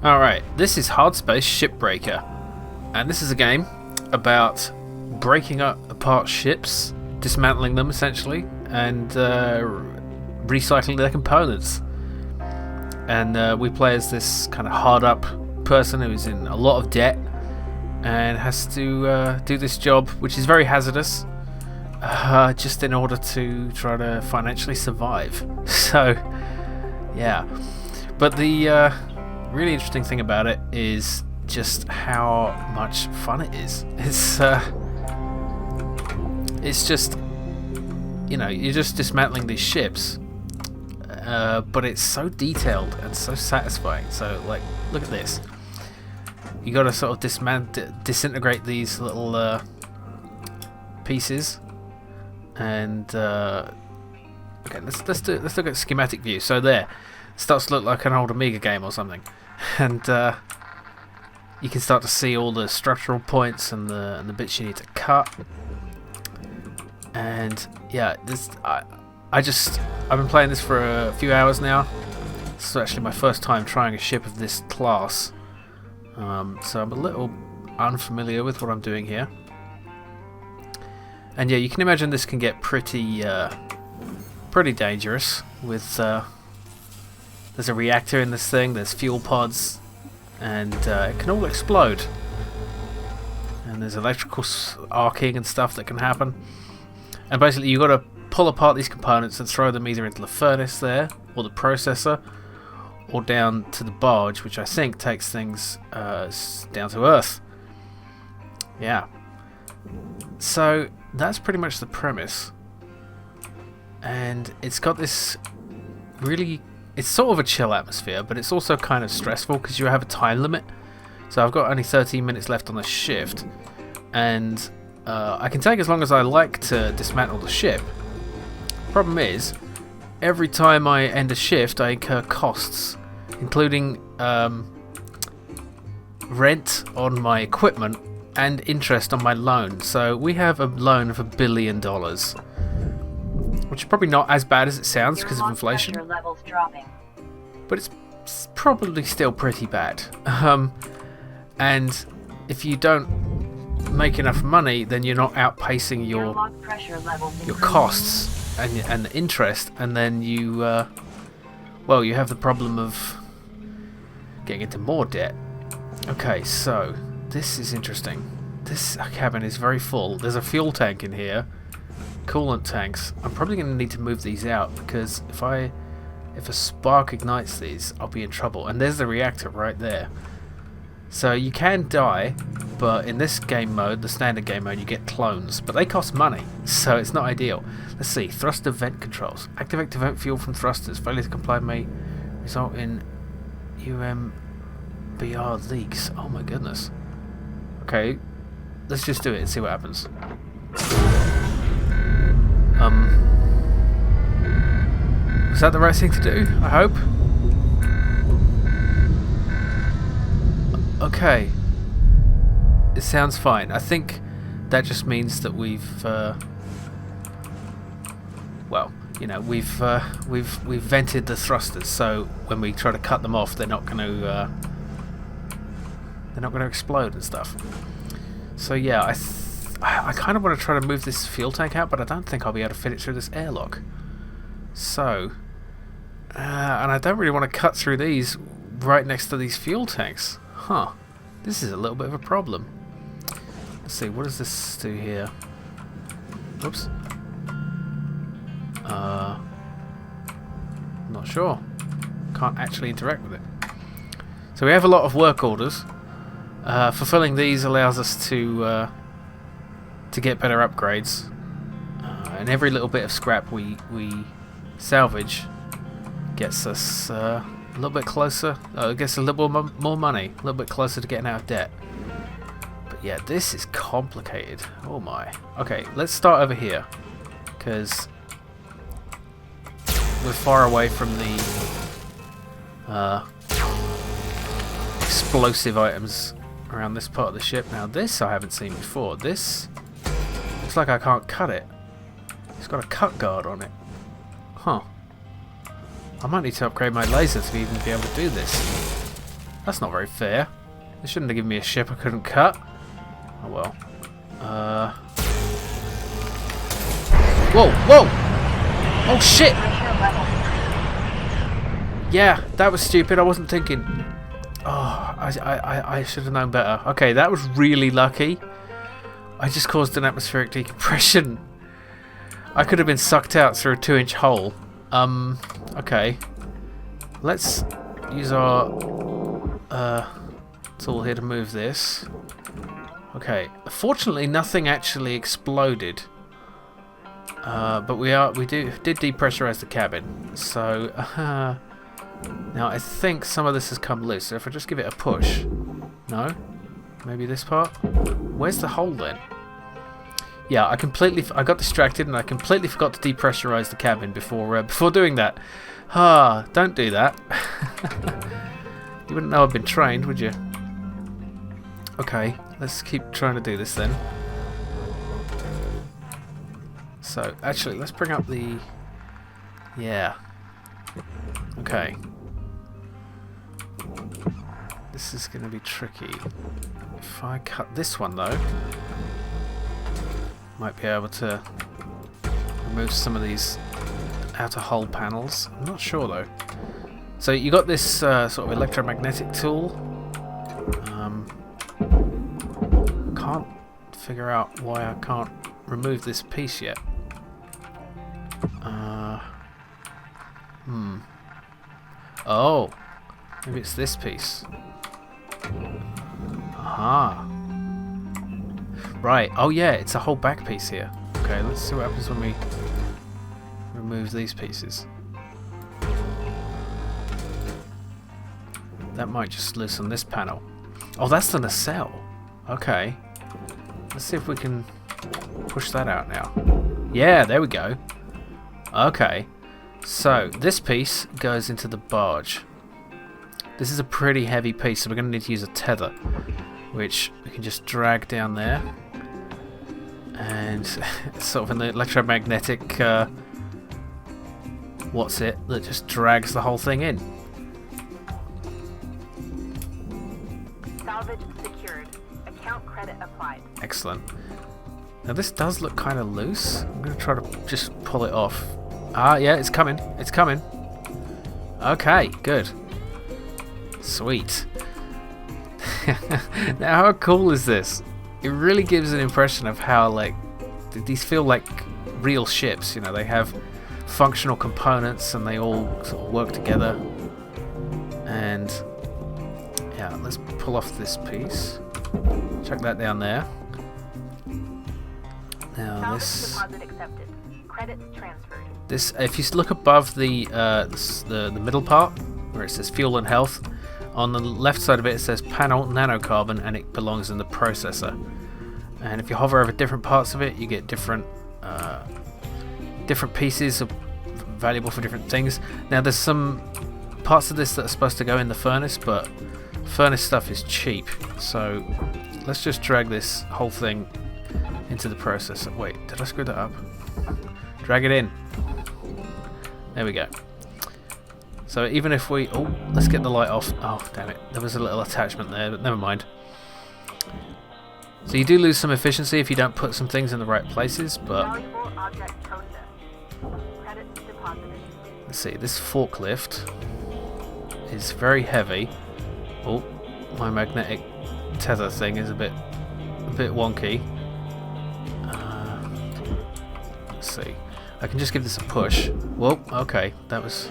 Alright, this is Hardspace Shipbreaker, and this is a game about breaking apart ships, dismantling them essentially, and recycling their components. And we play as this kind of hard up person who's in a lot of debt and has to do this job, which is very hazardous, just in order to try to financially survive. So, yeah. But the really interesting thing about it is just how much fun it is. It's just, you know, you're just dismantling these ships, but it's so detailed and so satisfying. So, like, look at this. You got to sort of disintegrate these little pieces, and okay, let's look at schematic view. So there, it starts to look like an old Amiga game or something, and you can start to see all the structural points and the bits you need to cut. And yeah, this I've been playing this for a few hours now. This is actually my first time trying a ship of this class, so I'm a little unfamiliar with what I'm doing here. And yeah, you can imagine this can get pretty dangerous. With there's a reactor in this thing, there's fuel pods, and it can all explode. And there's electrical arcing and stuff that can happen. And basically, you've got to pull apart these components and throw them either into the furnace there, or the processor, or down to the barge, which I think takes things down to Earth. Yeah. So that's pretty much the premise. And it's got this really... It's sort of a chill atmosphere, but it's also kind of stressful because you have a time limit. So I've got only 13 minutes left on the shift, and I can take as long as I like to dismantle the ship. Problem is, every time I end a shift, I incur costs, including rent on my equipment and interest on my loan. So we have a loan of $1 billion, which is probably not as bad as it sounds because of inflation, levels dropping. but it's probably still pretty bad. And if you don't make enough money, then you're not outpacing your costs and the interest, and then you well, you have the problem of getting into more debt. Okay, so this is interesting. This cabin is very full. There's a fuel tank in here, coolant tanks. I'm probably going to need to move these out because if a spark ignites these, I'll be in trouble. And there's the reactor right there. So you can die, but in this game mode, the standard game mode, you get clones, but they cost money, so it's not ideal. Let's see, thruster vent controls. Activate to vent fuel from thrusters. Failure to comply may result in UMBR leaks. Oh my goodness. Okay, let's just do it and see what happens. Was that the right thing to do? I hope. Okay. It sounds fine. I think that just means that we've well, you know, we've vented the thrusters, so when we try to cut them off, they're not going to explode and stuff. So yeah, I kind of want to try to move this fuel tank out, but I don't think I'll be able to fit it through this airlock. So, and I don't really want to cut through these right next to these fuel tanks. Huh. This is a little bit of a problem. Let's see, what does this do here? Oops. Not sure. Can't actually interact with it. So we have a lot of work orders. Fulfilling these allows us to get better upgrades. And every little bit of scrap we salvage gets us a little bit closer. Gets a little more money, a little bit closer to getting out of debt. But yeah, this is complicated. Oh my. Okay, let's start over here, because we're far away from the explosive items around this part of the ship. Now this I haven't seen before. This looks like I can't cut it. It's got a cut guard on it. Huh. I might need to upgrade my laser to even be able to do this. That's not very fair. They shouldn't have given me a ship I couldn't cut. Oh well. Whoa, whoa! Oh shit! Yeah, that was stupid. I wasn't thinking. Oh, I should have known better. Okay, that was really lucky. I just caused an atmospheric decompression. I could have been sucked out through a 2-inch hole. Okay. Let's use our tool here to move this. Okay. Fortunately, nothing actually exploded. But we did depressurize the cabin. So now I think some of this has come loose. So if I just give it a push, no, maybe this part. Where's the hole then? Yeah, I got distracted and I completely forgot to depressurize the cabin before doing that. Don't do that. You wouldn't know I've been trained, would you? Okay, let's keep trying to do this then. So, actually, let's bring up the... Yeah. Okay. This is going to be tricky. If I cut this one, though, might be able to remove some of these outer hull panels. I'm not sure, though. So, you got this sort of electromagnetic tool. Can't figure out why I can't remove this piece yet. Oh, maybe it's this piece. Aha. Right. Oh yeah, it's a whole back piece here. Okay, let's see what happens when we remove these pieces. That might just loosen this panel. Oh, that's the nacelle. Okay. Let's see if we can push that out now. Yeah, there we go. Okay. So, this piece goes into the barge. This is a pretty heavy piece, so we're going to need to use a tether, which we can just drag down there. And it's sort of an electromagnetic, what's it, that just drags the whole thing in. Salvage secured. Account credit applied. Excellent. Now this does look kind of loose. I'm going to try to just pull it off. Ah, yeah, it's coming. It's coming. Okay, good. Sweet. Now, how cool is this? It really gives an impression of how, like, these feel like real ships. You know, they have functional components and they all sort of work together. And yeah, let's pull off this piece. Chuck that down there. Now this. Deposit accepted. Credits transferred. This, if you look above the middle part where it says fuel and health, on the left side of it says panel nanocarbon, and it belongs in the processor. And if you hover over different parts of it, you get different pieces of valuable for different things. Now there's some parts of this that are supposed to go in the furnace, but furnace stuff is cheap. So let's just drag this whole thing into the processor. Wait, did I screw that up? Drag it in. There we go. So even if we... Oh, let's get the light off. Oh, damn it. There was a little attachment there, but never mind. So you do lose some efficiency if you don't put some things in the right places, but... Let's see, this forklift is very heavy. Oh, my magnetic tether thing is a bit wonky. Let's see. I can just give this a push. Whoa, okay, that was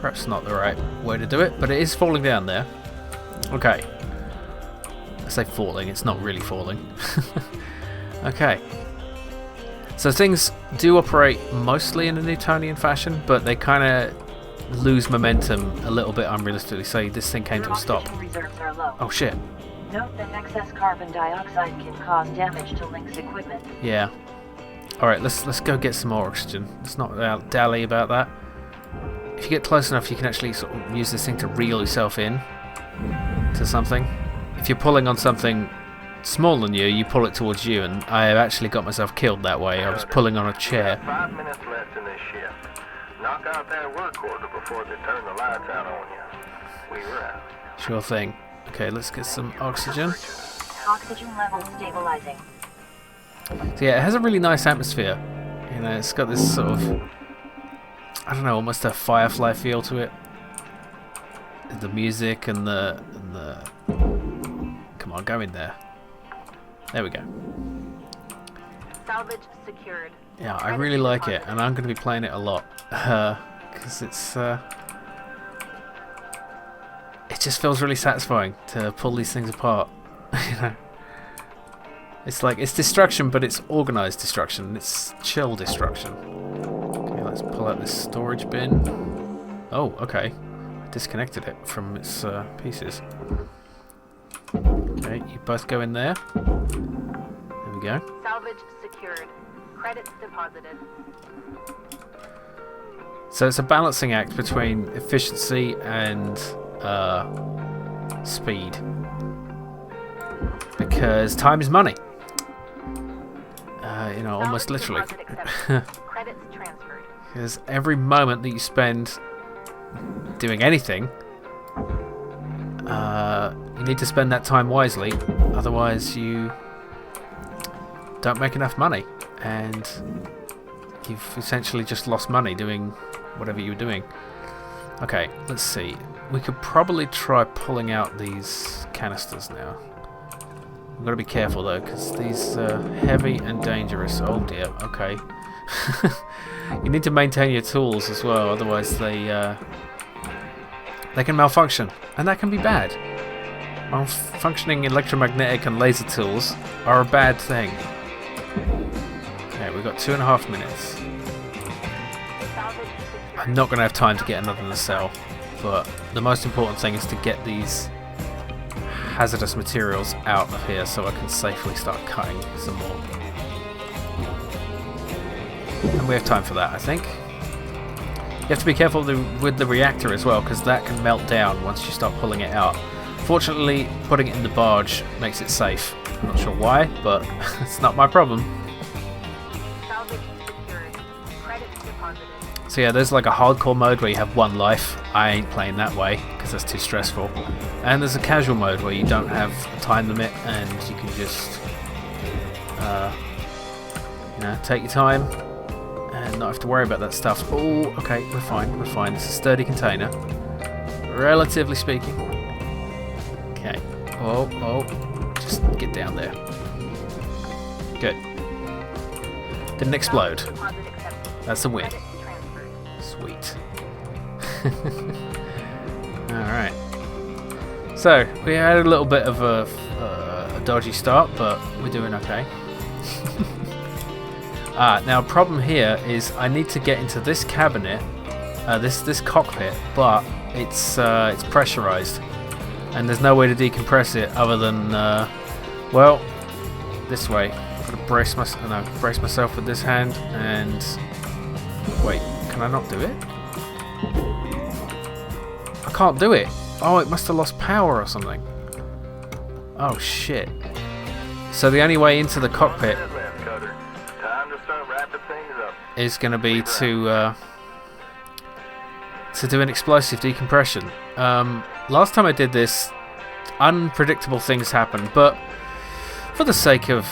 perhaps not the right way to do it, but it is falling down there. Okay. I say falling, it's not really falling. Okay. So things do operate mostly in a Newtonian fashion, but they kind of lose momentum a little bit unrealistically. Say this thing came to a stop. Reserves are low. Oh shit. Note that excess carbon dioxide can cause damage to Link's equipment. Yeah. Alright, let's go get some more oxygen. Let's not dally about that. If you get close enough, you can actually sort of use this thing to reel yourself in to something. If you're pulling on something smaller than you, you pull it towards you, and I have actually got myself killed that way. I was pulling on a chair. 5 minutes left in this shift. Knock out that work order before they turn the lights out on you. We were out. Sure thing. Okay, let's get some oxygen. Oxygen levels stabilizing. So yeah, it has a really nice atmosphere. You know, it's got this sort of, I don't know, almost a Firefly feel to it. The music and the come on, go in there. There we go. Salvage secured. Yeah, I really like it, and I'm going to be playing it a lot because it's it just feels really satisfying to pull these things apart. You know, it's like it's destruction, but it's organized destruction. It's chill destruction. Okay, let's pull out this storage bin. Oh, okay. Disconnected it from its pieces. Okay, you both go in there. There we go. Salvage secured. Credits deposited. So it's a balancing act between efficiency and speed, because time is money. You know, almost literally. Credits transferred. Because every moment that you spend doing anything, you need to spend that time wisely, otherwise you don't make enough money, and you've essentially just lost money doing whatever you were doing. Okay, let's see. We could probably try pulling out these canisters now. We've got to be careful though, because these are heavy and dangerous. Oh dear, okay. You need to maintain your tools as well, otherwise they can malfunction, and that can be bad. Malfunctioning electromagnetic and laser tools are a bad thing. Okay, we've got 2.5 minutes. I'm not going to have time to get another nacelle, but the most important thing is to get these hazardous materials out of here so I can safely start cutting some more. And we have time for that, I think. You have to be careful with the reactor as well, because that can melt down once you start pulling it out. Fortunately, putting it in the barge makes it safe. I'm not sure why, but it's not my problem. Salvage secured. Credits deposited. So yeah, there's like a hardcore mode where you have one life. I ain't playing that way because that's too stressful. And there's a casual mode where you don't have a time limit and you can just you know, take your time and not have to worry about that stuff. Oh, okay, we're fine, we're fine. It's a sturdy container, relatively speaking. Okay. Oh, just get down there. Good. Didn't explode. Deposit accepted. That's a win. Credits transferred. Sweet. Alright. So, we had a little bit of a dodgy start, but we're doing okay. Now, problem here is I need to get into this cabinet, this cockpit, but it's pressurized, and there's no way to decompress it other than, well, this way. I've got to brace myself with this hand, and wait, can I not do it? I can't do it. Oh, it must have lost power or something. Oh shit. So the only way into the cockpit is going to be to do an explosive decompression. Last time I did this, unpredictable things happened, but for the sake of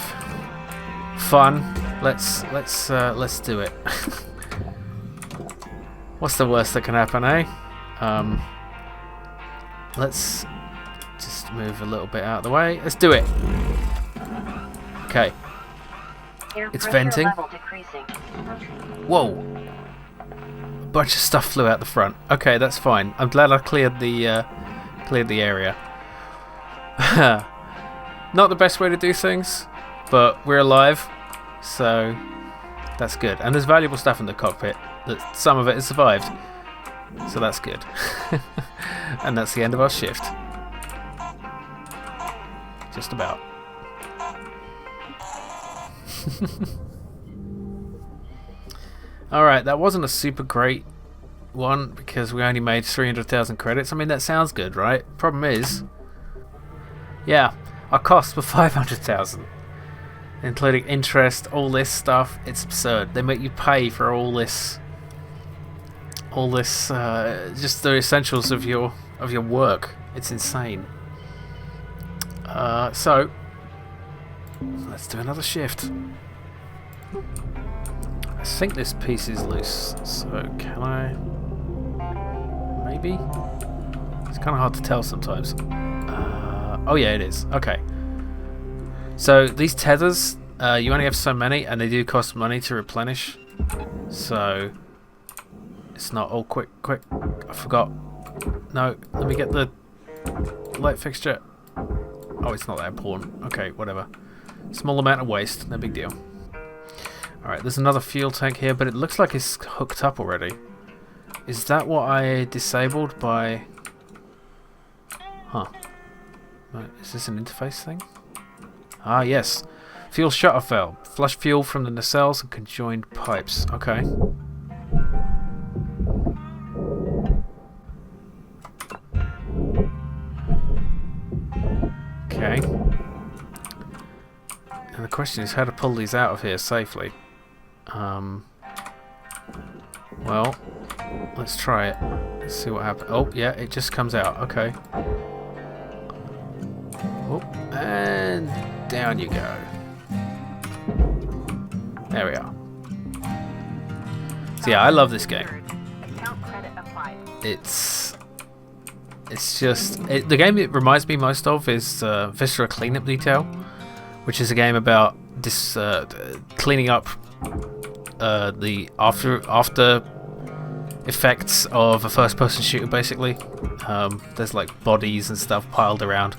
fun, let's do it. What's the worst that can happen, eh? Let's just move a little bit out of the way. Let's do it. Okay. It's venting. Whoa. A bunch of stuff flew out the front. Okay, that's fine. I'm glad I cleared the area. Not the best way to do things, but we're alive, so that's good. And there's valuable stuff in the cockpit. That some of it has survived, so that's good. And that's the end of our shift. Just about. Alright, that wasn't a super great one because we only made 300,000 credits. I mean, that sounds good, right? Problem is, yeah, our costs were 500,000, including interest, all this stuff. It's absurd. They make you pay for all this, just the essentials of your work. It's insane. So let's do another shift. I think this piece is loose, so can I? Maybe? It's kind of hard to tell sometimes. Oh yeah, it is. Okay. So these tethers, you only have so many, and they do cost money to replenish. So it's not. Oh, quick! I forgot. No, let me get the light fixture. Oh, it's not that important. Okay, whatever. Small amount of waste, no big deal. Alright, there's another fuel tank here, but it looks like it's hooked up already. Is that what I disabled by... Huh. Is this an interface thing? Ah, yes. Fuel shutter valve. Flush fuel from the nacelles and conjoined pipes. Okay. Okay. And the question is how to pull these out of here safely. Well, let's try it. Let's see what happens. Oh, yeah, it just comes out. Okay. Oh, and down you go. There we are. So yeah, I love this game. Account credit applied. It's just... the game it reminds me most of is Viscera Cleanup Detail, which is a game about this cleaning up the after effects of a first-person shooter, basically. There's like bodies and stuff piled around,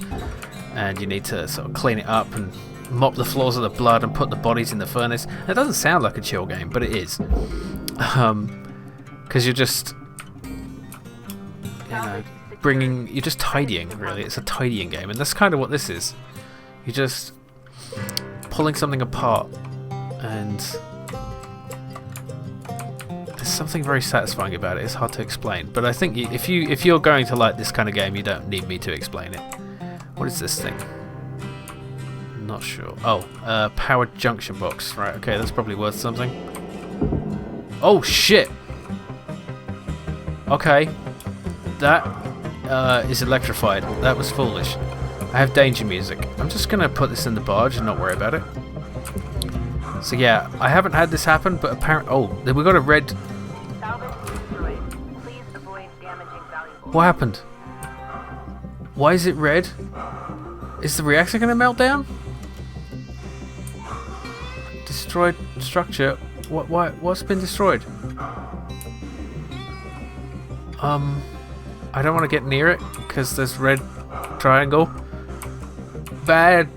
and you need to sort of clean it up and mop the floors of the blood and put the bodies in the furnace. And it doesn't sound like a chill game, but it is, because you're just, you know, you're just tidying. Really, it's a tidying game, and that's kind of what this is. You're just pulling something apart, and there's something very satisfying about it. It's hard to explain, but I think if you're going to like this kind of game, you don't need me to explain it. What is this thing? Not sure. Oh, powered junction box. Right. Okay, that's probably worth something. Oh shit. Okay, that is electrified. That was foolish. I have danger music. I'm just gonna put this in the barge and not worry about it. So yeah, I haven't had this happen, but apparently, oh, we got a red. Salvage destroyed. Please avoid damaging valuables. What happened? Why is it red? Is the reactor gonna melt down? Destroyed structure. What's been destroyed? I don't want to get near it because there's red triangle. Bad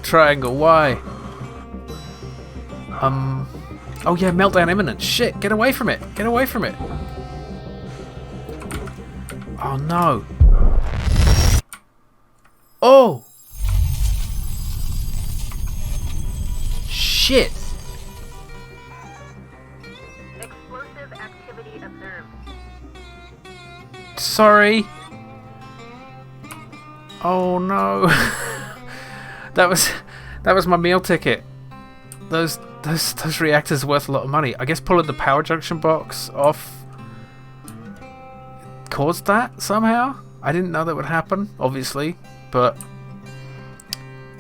triangle. Why? Oh yeah, meltdown imminent. Shit, get away from it. Get away from it. Oh no. Oh. Shit. Explosive activity observed. Sorry. Oh no. that was my meal ticket. Those reactors are worth a lot of money. I guess pulling the power junction box off caused that somehow. I didn't know that would happen, obviously, but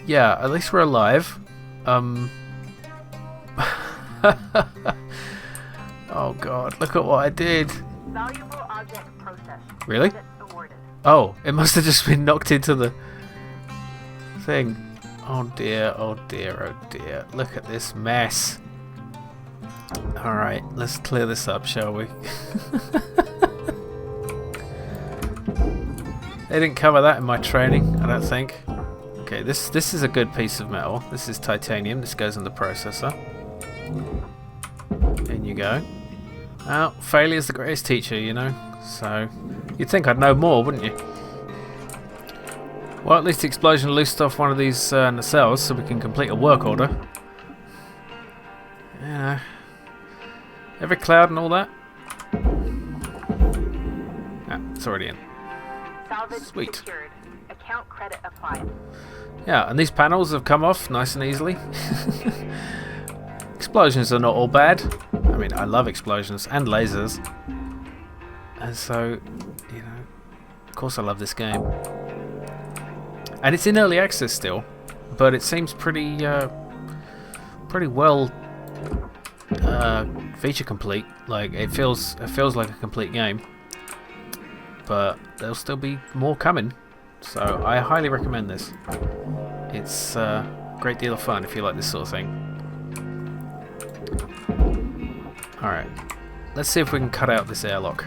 yeah, at least we're alive. Oh god, look at what I did. Valuable object processed. Really? Credit awarded. Oh, it must have just been knocked into the thing. Oh dear, oh dear, oh dear. Look at this mess. Alright, let's clear this up, shall we? They didn't cover that in my training, I don't think. Okay, this is a good piece of metal. This is titanium. This goes in the processor. In you go. Well, failure's the greatest teacher, you know. So, you'd think I'd know more, wouldn't you? Well, at least the explosion loosed off one of these nacelles so we can complete a work order. You know, every cloud and all that. Ah, it's already in. Salvage Sweet. secured. Account credit applied. Yeah, and these panels have come off nice and easily. Explosions are not all bad. I mean, I love explosions and lasers. And so, you know, of course I love this game. and it's in early access still, but it seems pretty well feature complete. Like it feels like a complete game, but there'll still be more coming. So I highly recommend this. It's a great deal of fun if you like this sort of thing. Alright, let's see if we can cut out this airlock.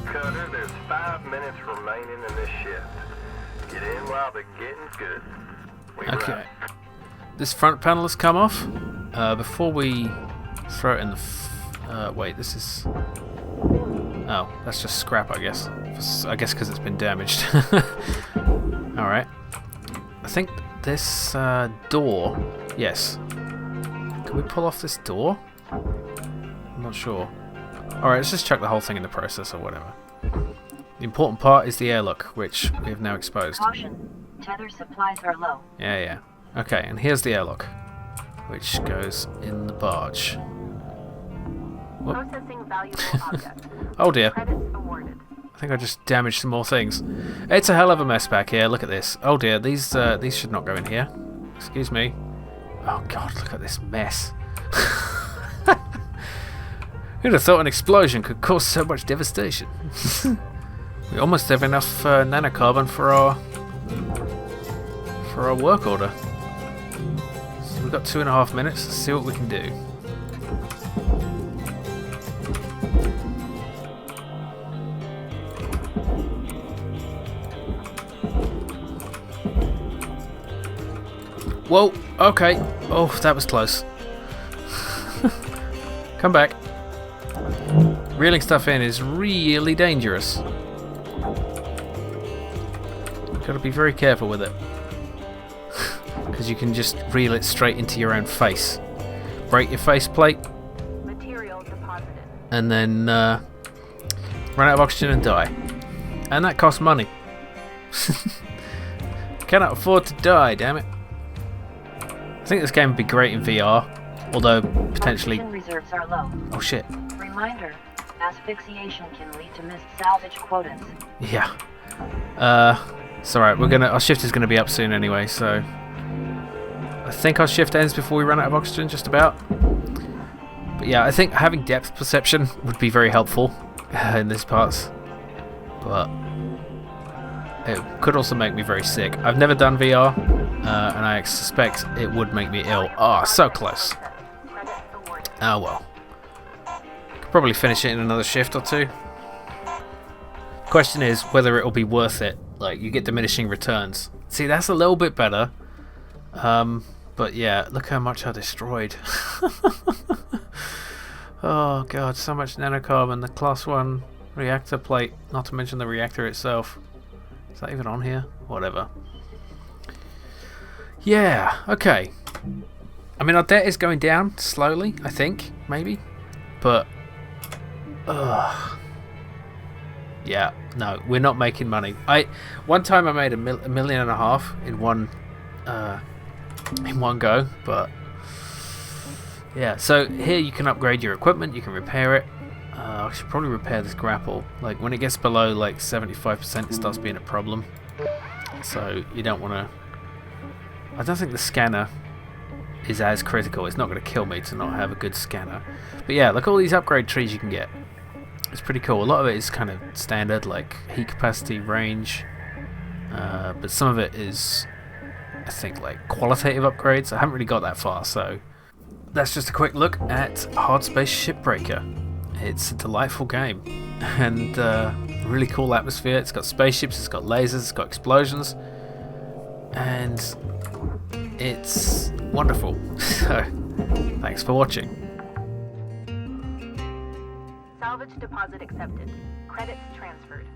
Cutter, there's 5 minutes remaining in this shift. Get in while the getting's good. Okay. This front panel has come off. Before we throw it in the... wait, this is... Oh, that's just scrap, I guess. I guess because it's been damaged. Alright. I think this door... Yes. Can we pull off this door? I'm not sure. Alright, let's just chuck the whole thing in the process or whatever. The important part is the airlock, which we have now exposed. Caution. Tether supplies are low. Yeah. Okay, and here's the airlock, which goes in the barge. Whoop. Processing valuable object. Oh dear. Credits awarded. I think I just damaged some more things. It's a hell of a mess back here. Look at this. Oh dear, these should not go in here. Excuse me. Oh god, look at this mess. Who'd have thought an explosion could cause so much devastation? We almost have enough nanocarbon for our work order. So we've got 2.5 minutes. Let's see what we can do. Whoa, okay. Oh, that was close. Come back. Reeling stuff in is really dangerous. You've got to be very careful with it. Because you can just reel it straight into your own face. Break your faceplate. Material deposited. And then run out of oxygen and die. And that costs money. Cannot afford to die, damn it. I think this game would be great in VR, although potentially... Oxygen reserves are low. Oh shit. Reminder, asphyxiation can lead to missed salvage quotas. Yeah. It's alright, our shift is gonna be up soon anyway, so... I think our shift ends before we run out of oxygen, just about. But yeah, I think having depth perception would be very helpful in these parts. But... it could also make me very sick. I've never done VR, and I suspect it would make me ill. Oh, so close. Credits awarded. Oh well. Could probably finish it in another shift or two. Question is whether it'll be worth it. Like, you get diminishing returns. See, that's a little bit better. But yeah, look how much I destroyed. Oh god, so much nanocarbon. The class 1 reactor plate, not to mention the reactor itself. Is that even on here? Whatever. Yeah, okay. I mean, our debt is going down slowly, I think, maybe. But, yeah, no, we're not making money. One time I made $1.5 million in one go, but yeah. So here you can upgrade your equipment, you can repair it. I should probably repair this grapple. Like when it gets below like 75%, it starts being a problem. So you don't want to. I don't think the scanner is as critical. It's not going to kill me to not have a good scanner. But yeah, look at all these upgrade trees you can get. It's pretty cool. A lot of it is kind of standard, like heat capacity, range, but some of it is, I think, like qualitative upgrades. I haven't really got that far, so that's just a quick look at Hardspace Shipbreaker. It's a delightful game and really cool atmosphere. It's got spaceships, it's got lasers, it's got explosions, and it's wonderful. So thanks for watching. Salvage deposit accepted. Credits transferred.